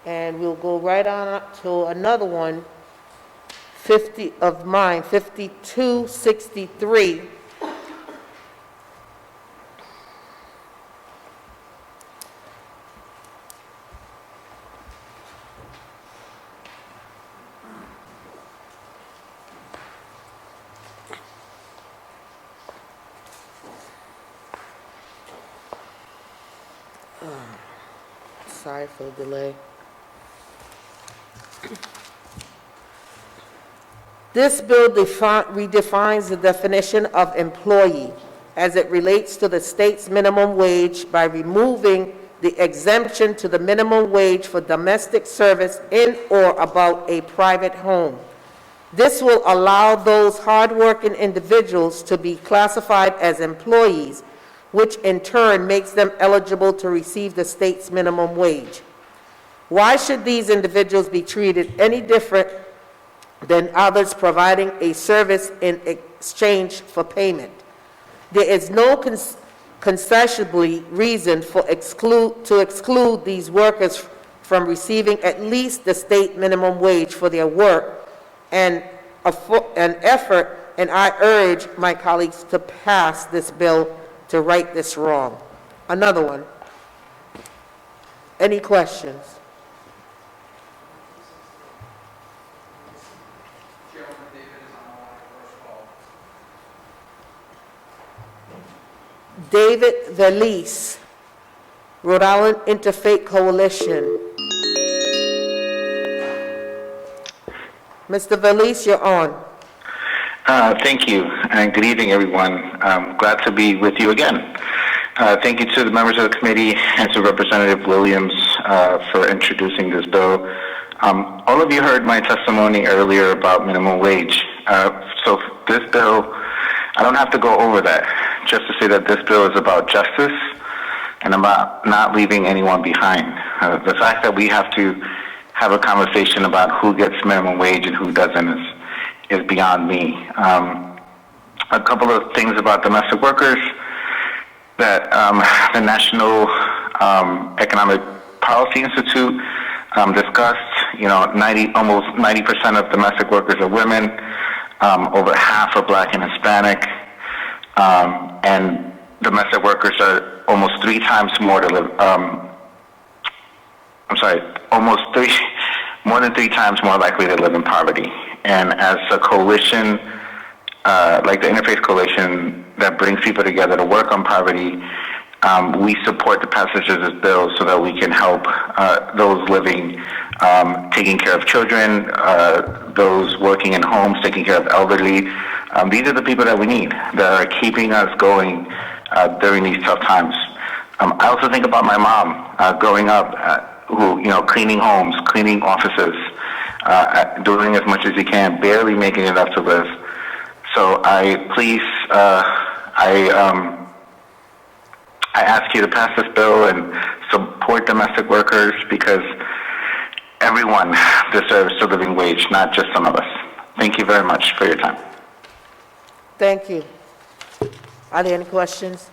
And we'll go right on up to another one, 5263. Sorry for the delay. This bill redefines the definition of employee as it relates to the state's minimum wage by removing the exemption to the minimum wage for domestic service in or about a private home. This will allow those hardworking individuals to be classified as employees, which in turn makes them eligible to receive the state's minimum wage. Why should these individuals be treated any different than others providing a service in exchange for payment? There is no conceivable reason to exclude these workers from receiving at least the state minimum wage for their work and effort, and I urge my colleagues to pass this bill to right this wrong. Another one. Any questions? David Valise, Rhode Island Interfaith Coalition. Mr. Valise, you're on. Thank you, and good evening, everyone. I'm glad to be with you again. Thank you to the members of the committee and to Representative Williams for introducing this bill. All of you heard my testimony earlier about minimum wage. So this bill, I don't have to go over that, just to say that this bill is about justice and about not leaving anyone behind. The fact that we have to have a conversation about who gets minimum wage and who doesn't is beyond me. A couple of things about domestic workers that the National Economic Policy Institute discussed. You know, almost 90% of domestic workers are women. Over half are Black and Hispanic, and domestic workers are almost 3 times more to live. More than 3 times more likely to live in poverty. And as a coalition, like the Interfaith Coalition that brings people together to work on poverty, we support the passage of this bill so that we can help those living, taking care of children, those working in homes, taking care of elderly. These are the people that we need, that are keeping us going during these tough times. I also think about my mom growing up, who, cleaning homes, cleaning offices, doing as much as he can, barely making enough to live. So I ask you to pass this bill and support domestic workers, because everyone deserves a living wage, not just some of us. Thank you very much for your time. Thank you. Are there any questions?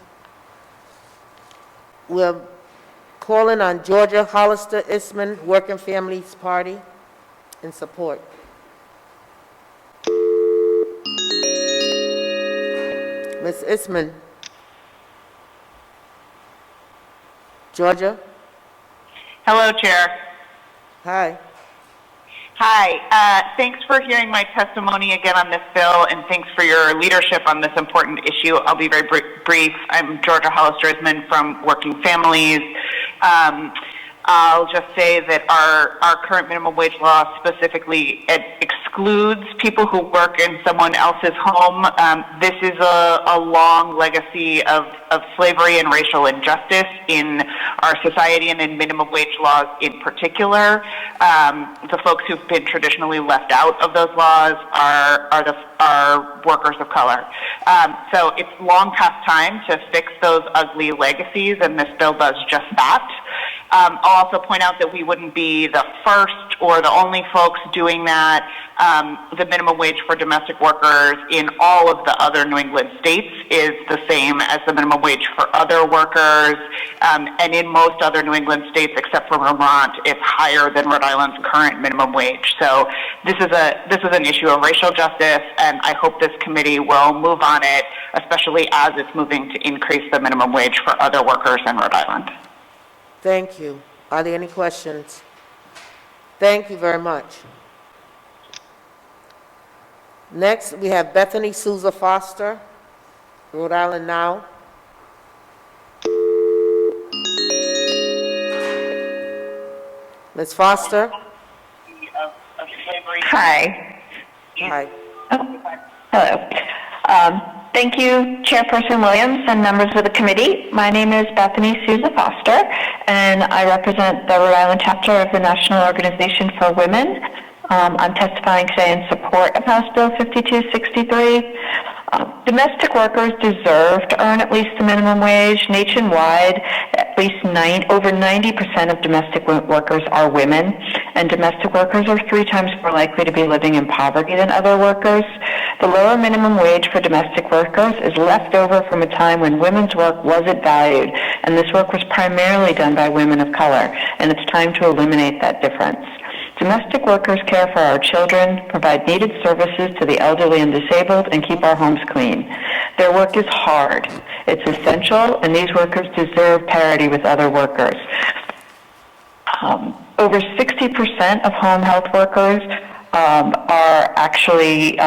We're calling on Georgia Hollister Isman, Working Families Party, in support. Ms. Isman. Georgia? Hello, Chair. Hi. Hi. Thanks for hearing my testimony again on this bill, and thanks for your leadership on this important issue. I'll be very brief. I'm Georgia Hollister Isman from Working Families. I'll just say that our current minimum wage law specifically excludes people who work in someone else's home. This is a long legacy of slavery and racial injustice in our society, and in minimum wage laws in particular. The folks who've been traditionally left out of those laws are workers of color. So it's long past time to fix those ugly legacies, and this bill does just that. I'll also point out that we wouldn't be the first or the only folks doing that. The minimum wage for domestic workers in all of the other New England states is the same as the minimum wage for other workers, and in most other New England states except for Vermont, it's higher than Rhode Island's current minimum wage. So this is an issue of racial justice, and I hope this committee will move on it, especially as it's moving to increase the minimum wage for other workers in Rhode Island. Thank you. Are there any questions? Thank you very much. Next, we have Bethany Souza Foster, Rhode Island Now. Ms. Foster? Hi. Hi. Hello. Thank you, Chairperson Williams and members of the committee. My name is Bethany Souza Foster, and I represent the Rhode Island chapter of the National Organization for Women. I'm testifying today in support of House Bill 5263. Domestic workers deserve to earn at least the minimum wage. Nationwide, at least over 90% of domestic workers are women, and domestic workers are 3 times more likely to be living in poverty than other workers. The lower minimum wage for domestic workers is left over from a time when women's work wasn't valued, and this work was primarily done by women of color, and it's time to eliminate that difference. Domestic workers care for our children, provide needed services to the elderly and disabled, and keep our homes clean. Their work is hard. It's essential, and these workers deserve parity with other workers. Over 60% of home health workers are actually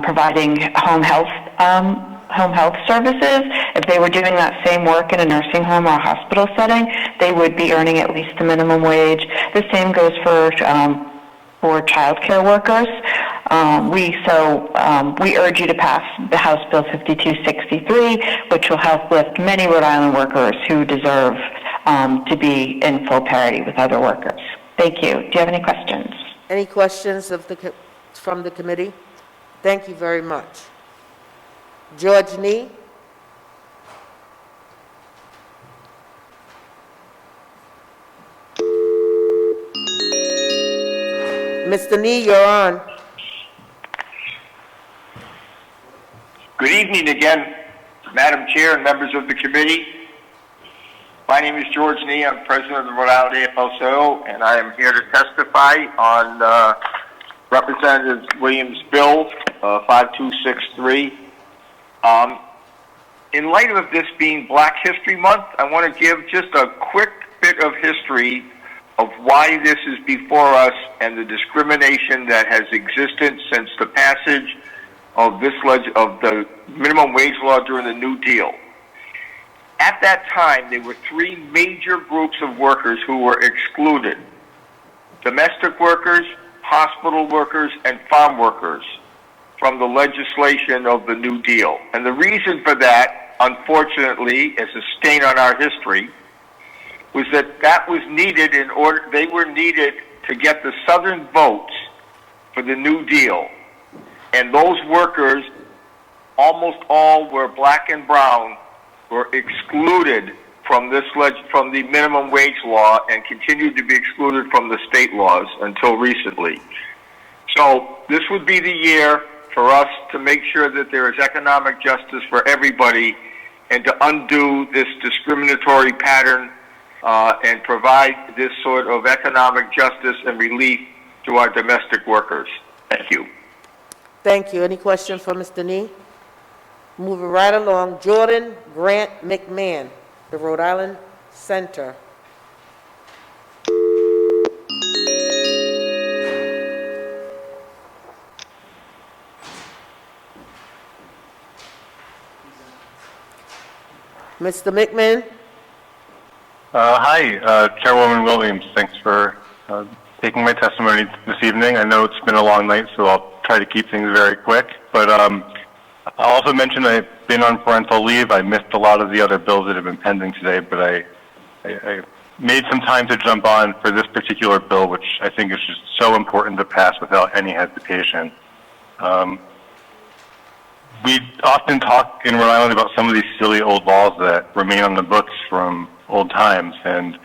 providing home health services. If they were doing that same work in a nursing home or a hospital setting, they would be earning at least the minimum wage. The same goes for child care workers. We urge you to pass the House Bill 5263, which will help lift many Rhode Island workers who deserve to be in full parity with other workers. Thank you. Do you have any questions? Any questions from the committee? Thank you very much. George Nee? Mr. Nee, you're on. Good evening again, Madam Chair and members of the committee. My name is George Nee. I'm president of the Rhode Island AFL-CIO, and I am here to testify on Representative Williams' Bill 5263. In light of this being Black History Month, I want to give just a quick bit of history of why this is before us and the discrimination that has existed since the passage of the minimum wage law during the New Deal. At that time, there were 3 major groups of workers who were excluded: domestic workers, hospital workers, and farm workers from the legislation of the New Deal. And the reason for that, unfortunately, as a stain on our history, was that was needed they were needed to get the Southern votes for the New Deal. And those workers, almost all were black and brown, were excluded from the minimum wage law and continued to be excluded from the state laws until recently. So this would be the year for us to make sure that there is economic justice for everybody and to undo this discriminatory pattern and provide this sort of economic justice and relief to our domestic workers. Thank you. Thank you. Any questions for Mr. Nee? Moving right along, Jordan Grant McMahon, the Rhode Island Center. Mr. McMahon? Hi, Chairwoman Williams. Thanks for taking my testimony this evening. I know it's been a long night, so I'll try to keep things very quick. But I'll also mention I've been on parental leave. I missed a lot of the other bills that have been pending today, but I made some time to jump on for this particular bill, which I think is just so important to pass without any hesitation. we often talk in Rhode Island about some of these silly old laws that remain on the books from old times, and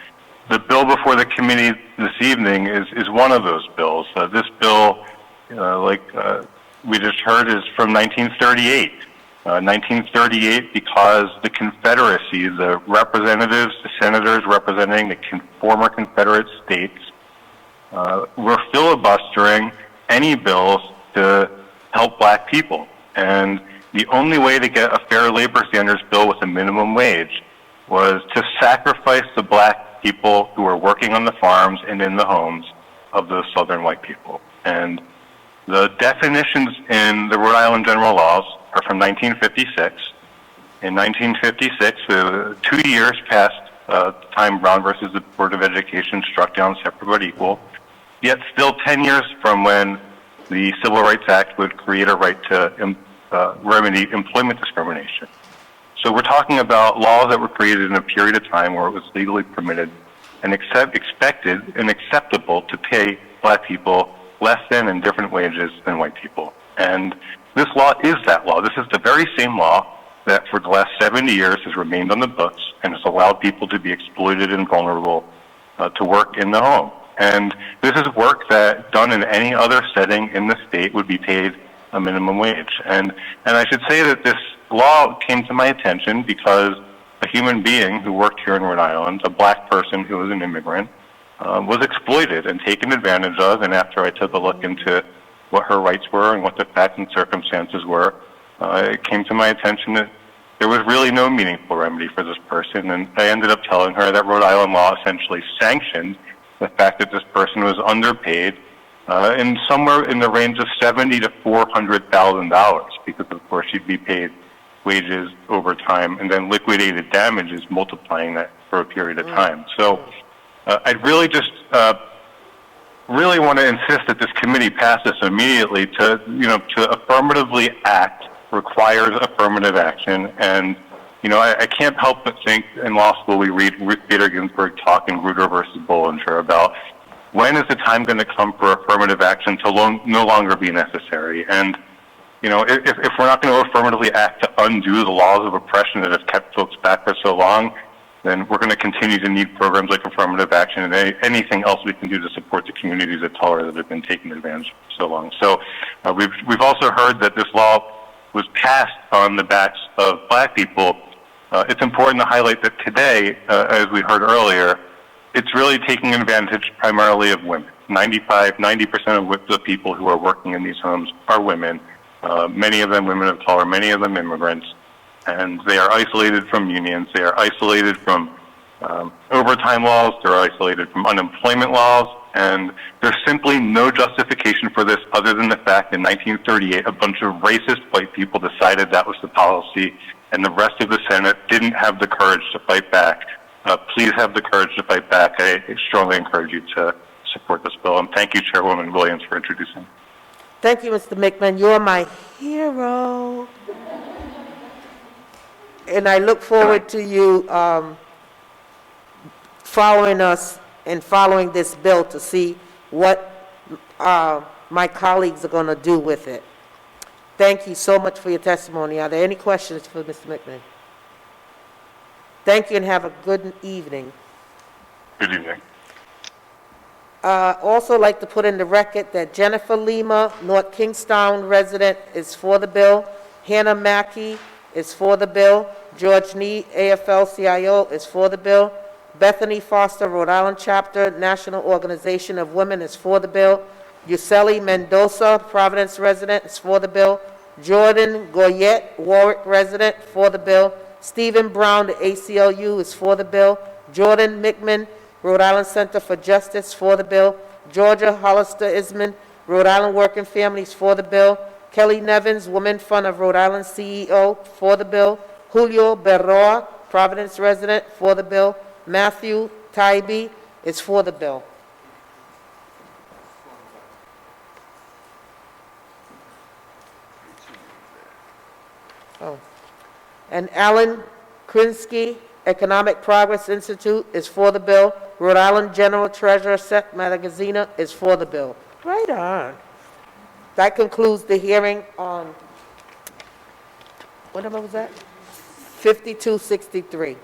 the bill before the committee this evening is one of those bills. This bill, we just heard, is from 1938. 1938 because the Confederacy, the representatives, the senators representing the former Confederate states, were filibustering any bills to help black people. And the only way to get a fair labor standards bill with a minimum wage was to sacrifice the black people who were working on the farms and in the homes of those southern white people. And the definitions in the Rhode Island general laws are from 1956. In 1956, 2 years past time Brown versus the Board of Education struck down separate but equal, yet still 10 years from when the Civil Rights Act would create a right to remedy employment discrimination. So we're talking about laws that were created in a period of time where it was legally permitted and expected and acceptable to pay black people less than and different wages than white people. And this law is that law. This is the very same law that for the last 70 years has remained on the books and has allowed people to be exploited and vulnerable to work in the home. And this is work that, done in any other setting in the state, would be paid a minimum wage. And I should say that this law came to my attention because a human being who worked here in Rhode Island, a black person who was an immigrant, was exploited and taken advantage of. And after I took a look into what her rights were and what the facts and circumstances were, it came to my attention that there was really no meaningful remedy for this person. And I ended up telling her that Rhode Island law essentially sanctioned the fact that this person was underpaid in somewhere in the range of $70,000 to $400,000, because of course she'd be paid wages over time and then liquidated damages multiplying that for a period of time. So I'd really just really want to insist that this committee pass this immediately. To affirmatively act requires affirmative action. And I can't help but think in law school we read Ruth Bader Ginsburg talk in Grutter versus Bollinger about when is the time going to come for affirmative action to no longer be necessary. And if we're not going to affirmatively act to undo the laws of oppression that have kept folks back for so long, then we're going to continue to need programs like affirmative action and anything else we can do to support the communities of color that have been taken advantage of for so long. So we've also heard that this law was passed on the backs of black people. It's important to highlight that today, as we heard earlier, it's really taking advantage primarily of women. 90% of the people who are working in these homes are women, many of them women of color, many of them immigrants, and they are isolated from unions, they are isolated from overtime laws, they're isolated from unemployment laws, and there's simply no justification for this other than the fact in 1938 a bunch of racist white people decided that was the policy, and the rest of the Senate didn't have the courage to fight back. Please have the courage to fight back. I strongly encourage you to support this bill, and thank you, Chairwoman Williams, for introducing. Thank you, Mr. McMahon. You're my hero. And I look forward to you following us and following this bill to see what my colleagues are going to do with it. Thank you so much for your testimony. Are there any questions for Mr. McMahon? Thank you and have a good evening. Good evening. Also like to put in the record that Jennifer Lima, North Kingstown resident, is for the bill. Hannah Mackey is for the bill. George Nee, AFL-CIO, is for the bill. Bethany Foster, Rhode Island Chapter, National Organization of Women, is for the bill. Yoseli Mendoza, Providence resident, is for the bill. Jordan Goyette, Warwick resident, for the bill. Stephen Brown, the ACLU, is for the bill. Jordan McMahon, Rhode Island Center for Justice, for the bill. Georgia Hollister Isman, Rhode Island Working Families, for the bill. Kelly Nevins, Women Fund of Rhode Island CEO, for the bill. Julio Barrow, Providence resident, for the bill. Matthew Tybee is for the bill. And Alan Krinsky, Economic Progress Institute, is for the bill. Rhode Island General Treasurer Seth Magazina is for the bill. Right on. That concludes the hearing on what number was that? 5263.